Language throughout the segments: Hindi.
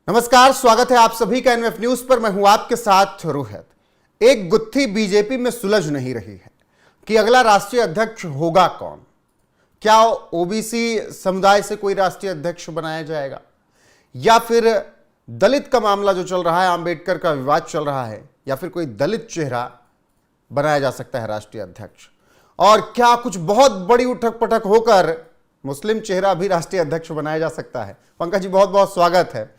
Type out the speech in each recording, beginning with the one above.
नमस्कार, स्वागत है आप सभी का एनएफ न्यूज पर। मैं हूं आपके साथ रोहित। एक गुत्थी बीजेपी में सुलझ नहीं रही है कि अगला राष्ट्रीय अध्यक्ष होगा कौन। क्या ओबीसी समुदाय से कोई राष्ट्रीय अध्यक्ष बनाया जाएगा, या फिर दलित का मामला जो चल रहा है, अंबेडकर का विवाद चल रहा है, या फिर कोई दलित चेहरा बनाया जा सकता है राष्ट्रीय अध्यक्ष, और क्या कुछ बहुत बड़ी उठक पटक होकर मुस्लिम चेहरा भी राष्ट्रीय अध्यक्ष बनाया जा सकता है। पंकज जी, बहुत बहुत स्वागत है।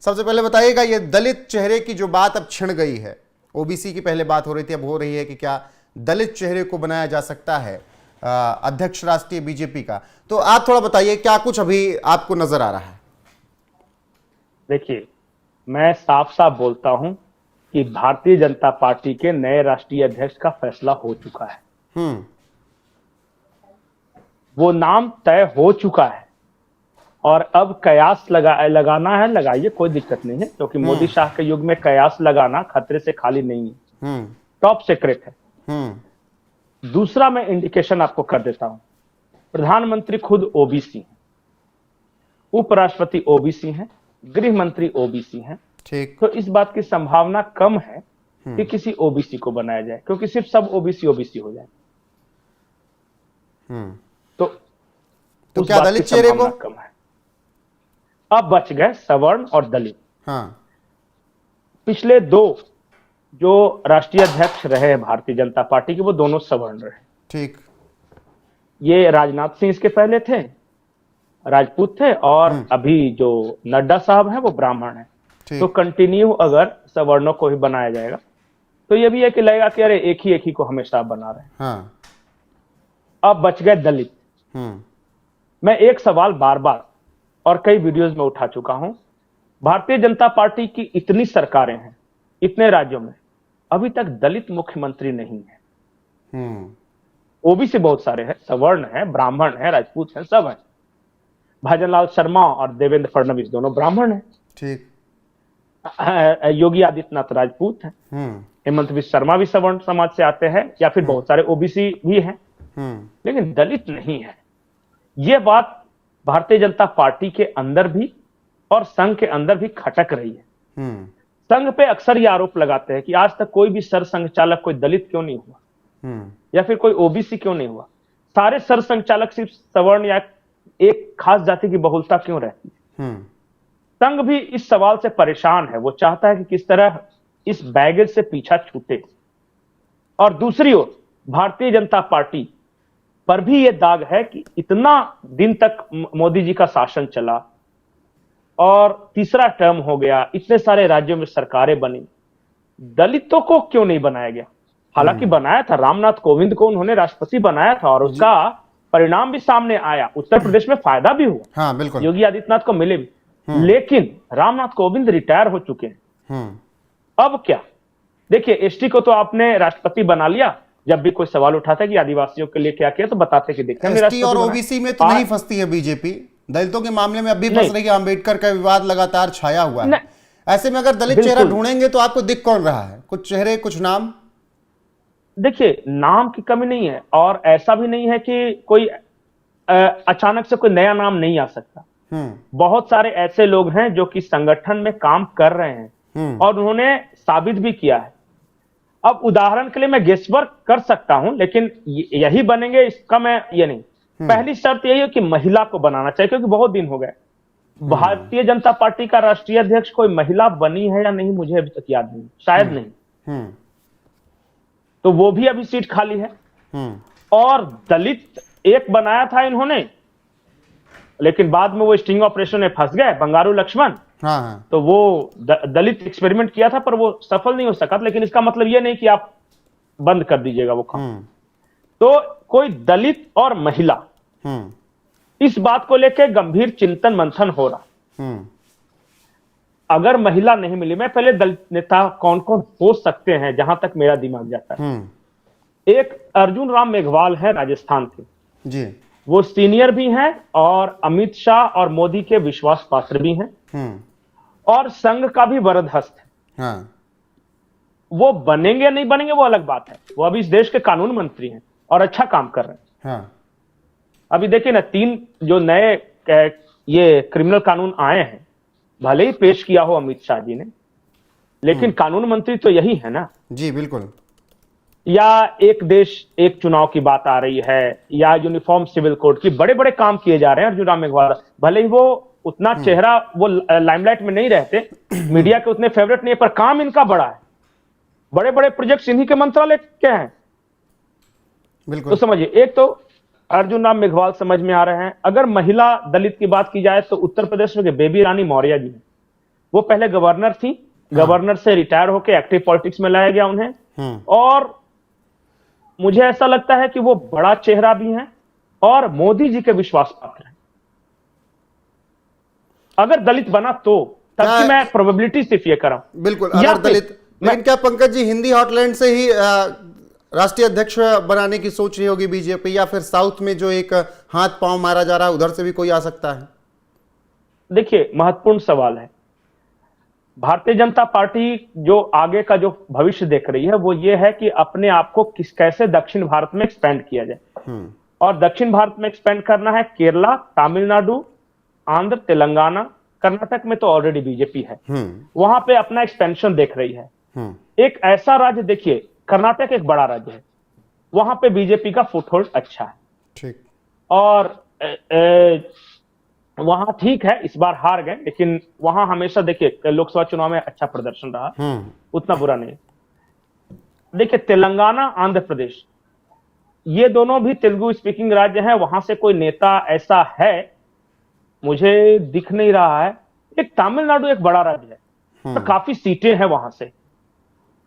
सबसे पहले बताइएगा, ये दलित चेहरे की जो बात अब छिड़ गई है, ओबीसी की पहले बात हो रही थी, अब हो रही है कि क्या दलित चेहरे को बनाया जा सकता है अध्यक्ष राष्ट्रीय बीजेपी का, तो आप थोड़ा बताइए क्या कुछ अभी आपको नजर आ रहा है। देखिए, मैं साफ साफ बोलता हूं कि भारतीय जनता पार्टी के नए राष्ट्रीय अध्यक्ष का फैसला हो चुका है। वो नाम तय हो चुका है और अब कयास लगाना है, लगाइए, कोई दिक्कत नहीं है, क्योंकि मोदी शाह के युग में कयास लगाना खतरे से खाली नहीं है, टॉप सीक्रेट है। दूसरा मैं इंडिकेशन आपको कर देता हूं, प्रधानमंत्री खुद ओबीसी हैं, उपराष्ट्रपति ओबीसी हैं, गृह मंत्री ओबीसी हैं। ठीक। तो इस बात की संभावना कम है कि किसी ओबीसी को बनाया जाए, क्योंकि सिर्फ सब ओबीसी हो जाए। तो क्या दलित चेहरे को कम है। अब बच गए सवर्ण और दलित। पिछले दो जो राष्ट्रीय अध्यक्ष रहे भारतीय जनता पार्टी के, वो दोनों सवर्ण रहे। ठीक। ये राजनाथ सिंह इसके पहले थे, राजपूत थे, और अभी जो नड्डा साहब हैं वो ब्राह्मण हैं। तो कंटिन्यू अगर सवर्णों को ही बनाया जाएगा तो ये भी है कि लगेगा कि अरे एक ही को हमेशा बना रहे हैं। अब बच गए दलित। मैं एक सवाल बार बार और कई वीडियोस में उठा चुका हूं, भारतीय जनता पार्टी की इतनी सरकारें हैं, इतने राज्यों में, अभी तक दलित मुख्यमंत्री नहीं है। ओबीसी बहुत सारे हैं, सवर्ण हैं, ब्राह्मण हैं, राजपूत हैं, सब हैं। भजनलाल शर्मा और देवेंद्र फडणवीस दोनों ब्राह्मण हैं। ठीक। योगी आदित्यनाथ राजपूत हैं, हेमंत बिश्व शर्मा भी सवर्ण समाज से आते हैं, या फिर बहुत सारे ओबीसी भी हैं, लेकिन दलित नहीं है। यह बात भारतीय जनता पार्टी के अंदर भी और संघ के अंदर भी खटक रही है। संघ पे अक्सर ये आरोप लगाते हैं कि आज तक कोई भी सरसंघ चालक कोई दलित क्यों नहीं हुआ, या फिर कोई ओबीसी क्यों नहीं हुआ। सारे सरसंघ चालक सिर्फ सवर्ण या एक खास जाति की बहुलता क्यों रहती है। संघ भी इस सवाल से परेशान है। वो चाहता है कि किस तरह इस बैगेज से पीछा छूटे। और दूसरी ओर भारतीय जनता पार्टी पर भी यह दाग है कि इतना दिन तक मोदी जी का शासन चला और तीसरा टर्म हो गया, इतने सारे राज्यों में सरकारें बनी, दलितों को क्यों नहीं बनाया गया। हालांकि बनाया था, रामनाथ कोविंद को उन्होंने राष्ट्रपति बनाया था और उसका परिणाम भी सामने आया। उत्तर प्रदेश में फायदा भी हुआ, बिल्कुल, योगी आदित्यनाथ को मिले भी। लेकिन रामनाथ कोविंद रिटायर हो चुके हैं। अब क्या, देखिए, एसटी को तो आपने राष्ट्रपति बना लिया। जब भी कोई सवाल उठाता है कि आदिवासियों के लिए क्या किया, तो बताते कि देखते हैं एसटी और ओबीसी में तो नहीं फंसती है बीजेपी, दलितों के मामले में अब भी फंस रही है। अंबेडकर का विवाद लगातार छाया हुआ है। ऐसे में अगर दलित चेहरा ढूंढेंगे तो आपको दिख कौन रहा है? कुछ चेहरे, कुछ नाम। देखिए, नाम की कमी नहीं है, और ऐसा भी नहीं है कि कोई अचानक से कोई नया नाम नहीं आ सकता। बहुत सारे ऐसे लोग हैं जो कि संगठन में काम कर रहे हैं और उन्होंने साबित भी किया है। अब उदाहरण के लिए मैं गेसवर्क कर सकता हूं, लेकिन यही बनेंगे इसका मैं ये नहीं। पहली शर्त यही है कि महिला को बनाना चाहिए, क्योंकि बहुत दिन हो गए। भारतीय जनता पार्टी का राष्ट्रीय अध्यक्ष कोई महिला बनी है या नहीं, मुझे अभी तक याद नहीं, शायद नहीं। तो वो भी अभी सीट खाली है। और दलित एक बनाया था इन्होंने, लेकिन बाद में वो स्टिंग ऑपरेशन में फंस गए, बंगारू लक्ष्मण। तो वो दलित एक्सपेरिमेंट किया था, पर वो सफल नहीं हो सका। लेकिन इसका मतलब ये नहीं कि आप बंद कर दीजिएगा वो काम। तो कोई दलित और महिला, इस बात को लेकर गंभीर चिंतन मंथन हो रहा। अगर महिला नहीं मिली, मैं पहले दलित नेता कौन कौन हो सकते हैं, जहां तक मेरा दिमाग जाता है। एक अर्जुन राम मेघवाल है, राजस्थान के जी, वो सीनियर भी हैं और अमित शाह और मोदी के विश्वास पात्र भी हैं, और संघ का भी वरद हस्त है। वो बनेंगे या नहीं बनेंगे वो अलग बात है। वो अभी इस देश के कानून मंत्री हैं और अच्छा काम कर रहे हैं। अभी देखिए ना, 3 जो नए ये क्रिमिनल कानून आए हैं, भले ही पेश किया हो अमित शाह जी ने, लेकिन कानून मंत्री तो यही है ना। जी बिल्कुल। या एक देश एक चुनाव की बात आ रही है, या यूनिफॉर्म सिविल कोड की, बड़े बड़े काम किए जा रहे हैं अर्जुन राम मेघवाल। भले ही वो उतना चेहरा, वो लाइमलाइट में नहीं रहते, मीडिया के उतने फेवरेट नहीं है, पर काम इनका बड़ा है। बड़े बड़े प्रोजेक्ट्स इन्हीं के मंत्रालय के हैं। बिल्कुल। तो समझिए, एक तो अर्जुन राम मेघवाल समझ में आ रहे हैं। अगर महिला दलित की बात की जाए तो उत्तर प्रदेश में बेबी रानी मौर्य जी हैं। वो पहले गवर्नर थी, गवर्नर से रिटायर होकर एक्टिव पॉलिटिक्स में लाया गया उन्हें, और मुझे ऐसा लगता है कि वो बड़ा चेहरा भी हैं और मोदी जी के विश्वास पात्र हैं। अगर दलित बना तो, तब मैं प्रोबेबिलिटी सिर्फ ये कर रहा हूं। बिल्कुल, अगर दलित। लेकिन क्या पंकज जी हिंदी हॉटलैंड से ही राष्ट्रीय अध्यक्ष बनाने की सोच रही होगी बीजेपी, या फिर साउथ में जो एक हाथ पांव मारा जा रहा है उधर से भी कोई आ सकता है? देखिए, महत्वपूर्ण सवाल है। भारतीय जनता पार्टी जो आगे का जो भविष्य देख रही है वो ये है कि अपने आप को कैसे दक्षिण भारत में एक्सपेंड किया जाए। और दक्षिण भारत में एक्सपेंड करना है केरला, तमिलनाडु, आंध्र, तेलंगाना, कर्नाटक में तो ऑलरेडी बीजेपी है, वहां पे अपना एक्सपेंशन देख रही है। एक ऐसा राज्य देखिए, कर्नाटक एक बड़ा राज्य है, वहां पे बीजेपी का फुटहोल्ड अच्छा है। ठीक। और वहां ठीक है, इस बार हार गए, लेकिन वहां हमेशा देखिए लोकसभा चुनाव में अच्छा प्रदर्शन रहा, उतना बुरा नहीं। देखिए, तेलंगाना, आंध्र प्रदेश, ये दोनों भी तेलुगु स्पीकिंग राज्य हैं। वहां से कोई नेता ऐसा है मुझे दिख नहीं रहा है। एक तमिलनाडु एक बड़ा राज्य है, तो काफी सीटें हैं वहां से,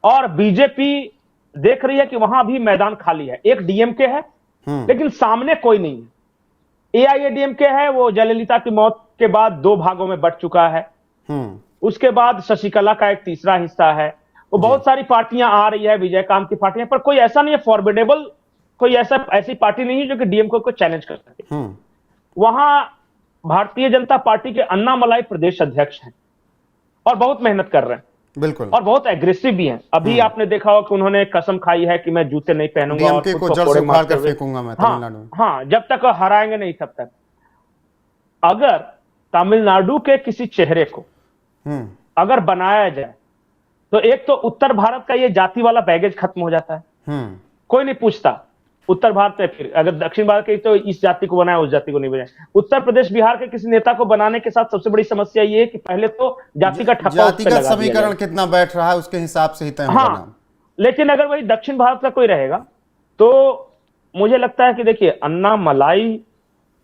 और बीजेपी देख रही है कि वहां भी मैदान खाली है। एक डीएमके है, लेकिन सामने कोई नहीं है। एआईएडीएमके है, वो जयललिता की मौत के बाद दो भागों में बंट चुका है। उसके बाद शशिकला का एक तीसरा हिस्सा है। वो बहुत सारी पार्टियां आ रही है, विजयकांत की पार्टियां, पर कोई ऐसा नहीं है फॉर्मिडेबल, कोई ऐसी पार्टी नहीं है जो कि डीएमके को चैलेंज कर सके। वहां भारतीय जनता पार्टी के अन्नामलाई प्रदेश अध्यक्ष हैं और बहुत मेहनत कर रहे हैं। बिल्कुल। और बहुत एग्रेसिव भी हैं। अभी आपने देखा हो कि उन्होंने कसम खाई है कि मैं जूते नहीं पहनूंगा और को जड़ से उखाड़ कर फेंकूंगा मैं तमिलनाडु में। हाँ, जब तक हराएंगे नहीं तब तक। अगर तमिलनाडु के किसी चेहरे को अगर बनाया जाए तो एक तो उत्तर भारत का ये जाति वाला बैगेज खत्म हो जाता है। कोई नहीं पूछता उत्तर भारत में, फिर अगर दक्षिण भारत के तो इस जाति को बनाया, उस जाति को नहीं बनाया। उत्तर प्रदेश बिहार के किसी नेता को बनाने के साथ सबसे बड़ी समस्या ये है कि पहले तो जाति का ठप्पा, जातिगत समीकरण कितना बैठ रहा है उसके हिसाब से ही तय होगा नाम। लेकिन अगर वही दक्षिण भारत का कोई रहेगा तो मुझे लगता है कि देखिए, अन्ना मलाई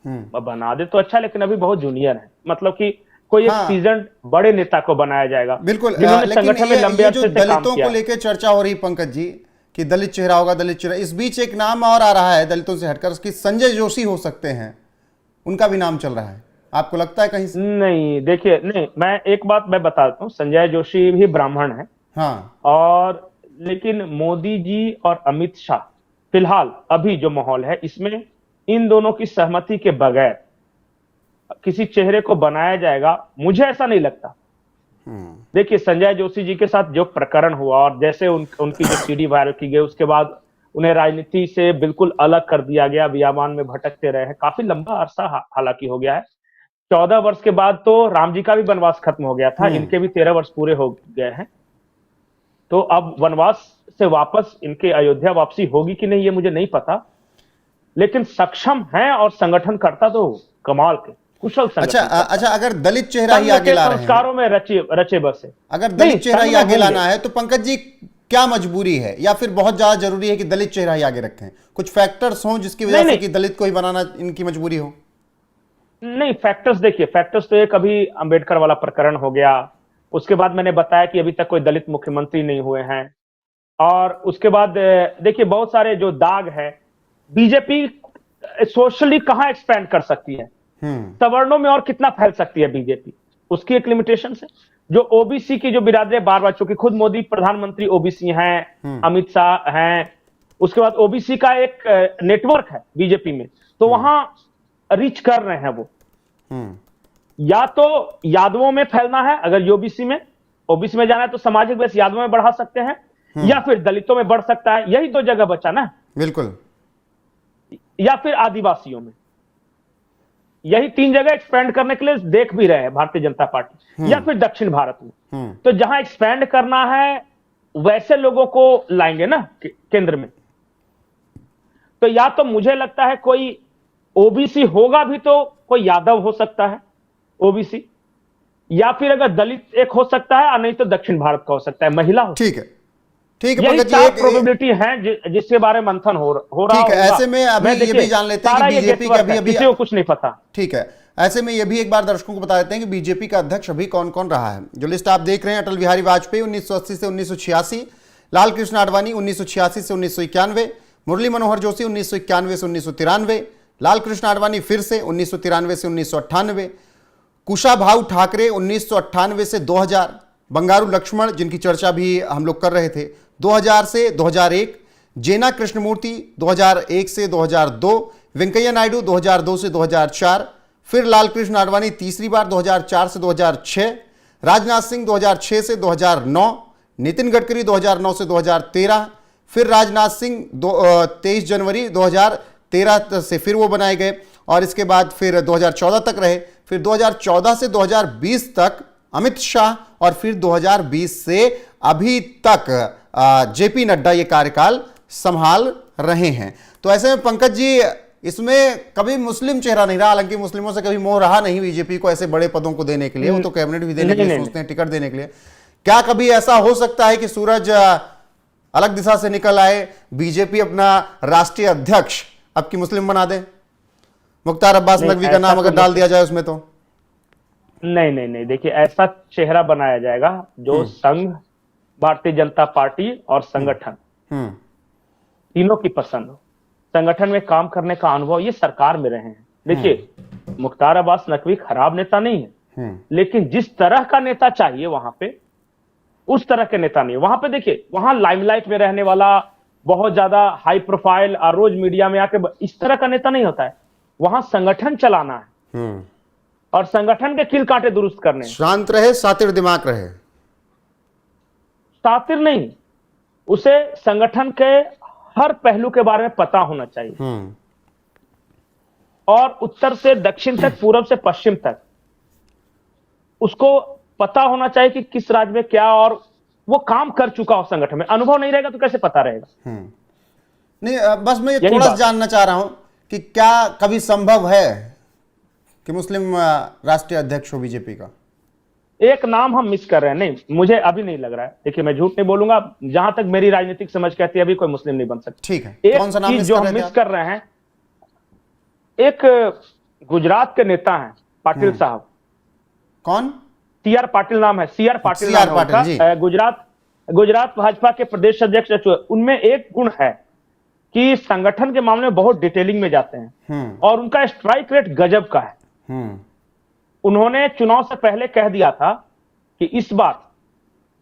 बना दे तो अच्छा, लेकिन अभी बहुत जूनियर है। मतलब कि कोई एक सीजन बड़े नेता को बनाया जाएगा। बिल्कुल। जिन्होंने संगठन में लंबे अरसे से काम दलितों को लेकर चर्चा हो रही पंकज जी कि दलित चेहरा होगा, दलित चेहरा, इस बीच एक नाम और आ रहा है दलितों से हटकर, उसकी संजय जोशी हो सकते हैं, उनका भी नाम चल रहा है। आपको लगता है कहीं से? नहीं, देखिए, नहीं, मैं एक बात मैं बता देता हूँ, संजय जोशी भी ब्राह्मण है। हाँ। और लेकिन मोदी जी और अमित शाह, फिलहाल अभी जो माहौल है इसमें इन दोनों की सहमति के बगैर किसी चेहरे को बनाया जाएगा, मुझे ऐसा नहीं लगता। देखिए, संजय जोशी जी के साथ जो प्रकरण हुआ और जैसे उनकी जो सीडी वायरल की गई, उसके बाद उन्हें राजनीति से बिल्कुल अलग कर दिया गया, वियामान में भटकते रहे हैं काफी लंबा अरसा, हालांकि हो गया है 14 वर्ष के बाद। तो राम जी का भी वनवास खत्म हो गया था, इनके भी 13 वर्ष पूरे हो गए हैं। तो अब वनवास से वापस इनके अयोध्या वापसी होगी कि नहीं ये मुझे नहीं पता, लेकिन सक्षम है और संगठन करता तो कमाल के कुशल संगठन। अच्छा, अगर दलित चेहरा ही आगे ला रहे हैं, संस्कारों में रचे बसे, अगर दलित चेहरा ही आगे लाना है तो पंकज जी क्या मजबूरी है, या फिर बहुत ज्यादा जरूरी है कि दलित चेहरा ही आगे रखें? कुछ फैक्टर्स हों जिसकी वजह से कि दलित को ही बनाना इनकी मजबूरी हो? नहीं, फैक्टर्स देखिए, फैक्टर्स तो एक अभी अंबेडकर वाला प्रकरण हो गया, उसके बाद मैंने बताया कि अभी तक कोई दलित मुख्यमंत्री नहीं हुए हैं, और उसके बाद देखिए बहुत सारे जो दाग है। बीजेपी सोशली कहां एक्सपेंड कर सकती है, सवर्णों में और कितना फैल सकती है बीजेपी, उसकी एक लिमिटेशन है। जो ओबीसी की जो बिरादरी बार बार, चूंकि खुद मोदी प्रधानमंत्री ओबीसी हैं, अमित शाह हैं, उसके बाद ओबीसी का एक नेटवर्क है बीजेपी में, तो वहां रीच कर रहे हैं वो। या तो यादवों में फैलना है, अगर ओबीसी में जाना है तो सामाजिक बेस यादवों में बढ़ा सकते हैं, या फिर दलितों में बढ़ सकता है, यही तो जगह बचा ना। बिल्कुल। या फिर आदिवासियों में। यही 3 जगह एक्सपेंड करने के लिए देख भी रहे हैं भारतीय जनता पार्टी, या फिर दक्षिण भारत में। तो जहां एक्सपेंड करना है वैसे लोगों को लाएंगे ना केंद्र में। तो या तो मुझे लगता है कोई ओबीसी होगा भी तो कोई यादव हो सकता है ओबीसी, या फिर अगर दलित एक हो सकता है, और नहीं तो दक्षिण भारत का हो सकता है, महिला हो। ठीक है, ठीक है यही पंकज जी, चार प्रोबेबिलिटी है जिसके बारे में मंथन हो रहा ठीक है। होगा। ऐसे में अभी ये भी जान लेते हैं कि बीजेपी का भी किसी को कुछ नहीं पता। ठीक है, ऐसे में ये भी एक बार दर्शकों को बता देते हैं कि बीजेपी का अध्यक्ष अभी कौन कौन रहा है। जो लिस्ट आप देख रहे हैं, अटल बिहारी वाजपेयी 1980 से 1986, लाल कृष्ण आडवाणी 1986 से 1991, मुरली मनोहर जोशी 1991 से 1993, लाल कृष्ण आडवाणी फिर से 1993 से 1998, कुशाभाऊ ठाकरे 1998 से 2000, बंगारू लक्ष्मण जिनकी चर्चा भी हम लोग कर रहे थे 2000 से 2001, जेना कृष्णमूर्ति 2001 से 2002, वेंकैया नायडू 2002 से 2004, फिर लाल कृष्ण आडवाणी तीसरी बार 2004 से 2006, राजनाथ सिंह 2006 से 2009, नितिन गडकरी 2009 से 2013, फिर राजनाथ सिंह 23 जनवरी 2013 से फिर वो बनाए गए, और इसके बाद फिर 2014 तक रहे, फिर 2014 से 2020 तक अमित शाह, और फिर 2020 से अभी तक जेपी नड्डा ये कार्यकाल संभाल रहे हैं। तो ऐसे में पंकज जी, इसमें कभी मुस्लिम चेहरा नहीं रहा, हालांकि मुस्लिमों से कभी मोह रहा नहीं बीजेपी को ऐसे बड़े पदों को देने के लिए, वो तो कैबिनेट भी देने के लिए सोचते हैं, टिकट देने के लिए। क्या कभी ऐसा हो सकता है कि सूरज अलग दिशा से निकल आए, बीजेपी अपना राष्ट्रीय अध्यक्ष अब की मुस्लिम बना दे? मुख्तार अब्बास नकवी का नाम अगर डाल दिया जाए उसमें तो? नहीं, देखिए ऐसा चेहरा बनाया जाएगा जो संघ, भारतीय जनता पार्टी और संगठन तीनों की पसंद हो। संगठन में काम करने का अनुभव ये सरकार में रहे हैं। देखिए, मुख्तार अब्बास नकवी खराब नेता नहीं है, लेकिन जिस तरह का नेता चाहिए वहां पे, उस तरह के नेता नहीं है। वहां पे देखिए, वहां लाइमलाइट में रहने वाला, बहुत ज्यादा हाई प्रोफाइल और रोज मीडिया में आके इस तरह का नेता नहीं होता है। वहां संगठन चलाना है और संगठन के कील कांटे दुरुस्त करने हैं। शांत रहे, सातिर दिमाग रहे। सातिर नहीं, उसे संगठन के हर पहलू के बारे में पता होना चाहिए, और उत्तर से दक्षिण तक, पूरब से पश्चिम तक उसको पता होना चाहिए कि किस राज्य में क्या, और वो काम कर चुका हो संगठन में। अनुभव नहीं रहेगा तो कैसे पता रहेगा? नहीं, बस मैं ये थोड़ा जानना चाह रहा हूं कि क्या कभी संभव है कि मुस्लिम राष्ट्रीय अध्यक्ष हो बीजेपी का? एक नाम हम मिस कर रहे हैं। नहीं, मुझे अभी नहीं लग रहा है। देखिए, मैं झूठ नहीं बोलूंगा, जहां तक मेरी राजनीतिक समझ कहती है अभी कोई मुस्लिम नहीं बन सकता। ठीक है, एक कौन सा नाम चीज जो हम मिस कर रहे हैं, एक गुजरात के नेता हैं पाटिल साहब। कौन? सीआर पाटिल नाम है, सीआर पाटिल नाम है। गुजरात भाजपा के प्रदेश अध्यक्ष। उनमें एक गुण है कि संगठन के मामले में बहुत डिटेलिंग में जाते हैं, और उनका स्ट्राइक रेट गजब का है। उन्होंने चुनाव से पहले कह दिया था कि इस बार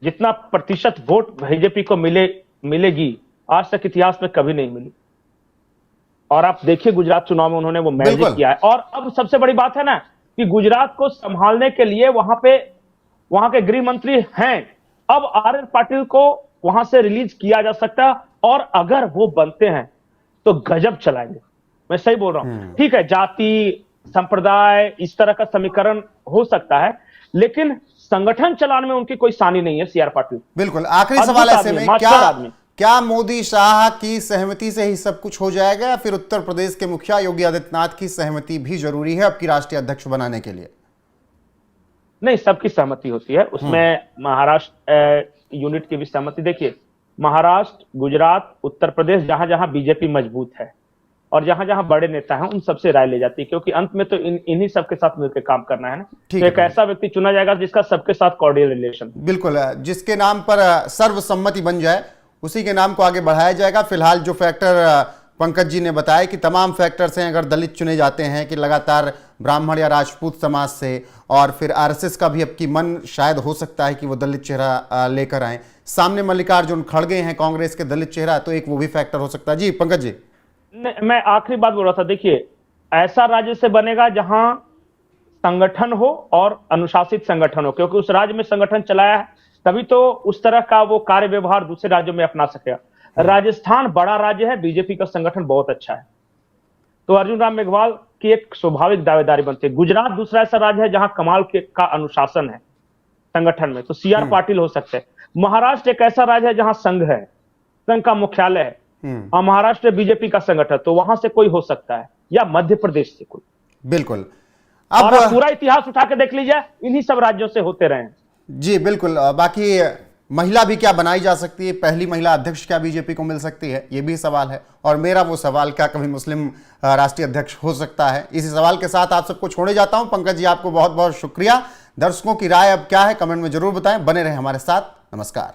जितना प्रतिशत वोट बीजेपी को मिलेगी, आज तक इतिहास में कभी नहीं मिली। और आप देखिए, गुजरात चुनाव में उन्होंने वो मैजिक किया है। और अब सबसे बड़ी बात है ना कि गुजरात को संभालने के लिए वहां के गृह मंत्री हैं। अब आर एस पाटिल को वहां से रिलीज किया जा सकता है, और अगर वो बनते हैं तो गजब चलाएंगे। मैं सही बोल रहा हूं। ठीक है, जाति, संप्रदाय, इस तरह का समीकरण हो सकता है, लेकिन संगठन चलाने में उनकी कोई सानी नहीं है सीआर पाटिल। बिल्कुल। आखिरी सवाल ऐसे में, क्या मोदी शाह की सहमति से ही सब कुछ हो जाएगा, या फिर उत्तर प्रदेश के मुखिया योगी आदित्यनाथ की सहमति भी जरूरी है आपकी राष्ट्रीय अध्यक्ष बनाने के लिए? नहीं, सबकी सहमति होती है उसमें। महाराष्ट्र यूनिट की भी सहमति। देखिए, महाराष्ट्र, गुजरात, उत्तर प्रदेश, जहां जहां बीजेपी मजबूत है और जहां जहां बड़े नेता हैं, उन सबसे राय ले जाती है, क्योंकि अंत में तो इन्हीं सबके साथ मिलकर काम करना है ना। तो एक ऐसा व्यक्ति चुना जाएगा जिसका सबके साथ कॉर्डियल रिलेशन। बिल्कुल, जिसके नाम पर सर्वसम्मति बन जाए उसी के नाम को आगे बढ़ाया जाएगा। फिलहाल जो फैक्टर पंकज जी ने बताया कि तमाम फैक्टर्स हैं, अगर दलित चुने जाते हैं कि लगातार ब्राह्मण या राजपूत समाज से, और फिर आरएसएस का भी अब की मन शायद हो सकता है कि वो दलित चेहरा लेकर आए। सामने मल्लिकार्जुन खड़गे हैं कांग्रेस के दलित चेहरा, तो एक वो भी फैक्टर हो सकता है। जी पंकज जी। मैं आखिरी बात बोल रहा था। देखिए, ऐसा राज्य से बनेगा जहां संगठन हो और अनुशासित संगठन हो, क्योंकि उस राज्य में संगठन चलाया है, तभी तो उस तरह का वो कार्य व्यवहार दूसरे राज्यों में अपना सकेगा। राजस्थान बड़ा राज्य है, बीजेपी का संगठन बहुत अच्छा है। तो अर्जुन राम मेघवाल की एक स्वाभाविक दावेदारी बनती है। गुजरात दूसरा ऐसा राज्य है जहां कमाल का अनुशासन है संगठन में, तो सीआर पाटिल हो सकते हैं। महाराष्ट्र एक ऐसा राज्य है जहां संघ है, संघ का मुख्यालय है, और महाराष्ट्र बीजेपी का संगठन, तो वहां से कोई हो सकता है, या मध्य प्रदेश से कोई। बिल्कुल। और आप पूरा इतिहास उठा के देख लीजिए, इन्हीं सब राज्यों से होते रहे हैं। जी बिल्कुल। बाकी महिला भी क्या बनाई जा सकती है, पहली महिला अध्यक्ष क्या बीजेपी को मिल सकती है, ये भी सवाल है। और मेरा वो सवाल, क्या कभी मुस्लिम राष्ट्रीय अध्यक्ष हो सकता है? इसी सवाल के साथ आप सबको छोड़े जाता हूं। पंकज जी, आपको बहुत बहुत शुक्रिया। दर्शकों की राय अब क्या है, कमेंट में जरूर बताएं। बने रहे हमारे साथ। नमस्कार।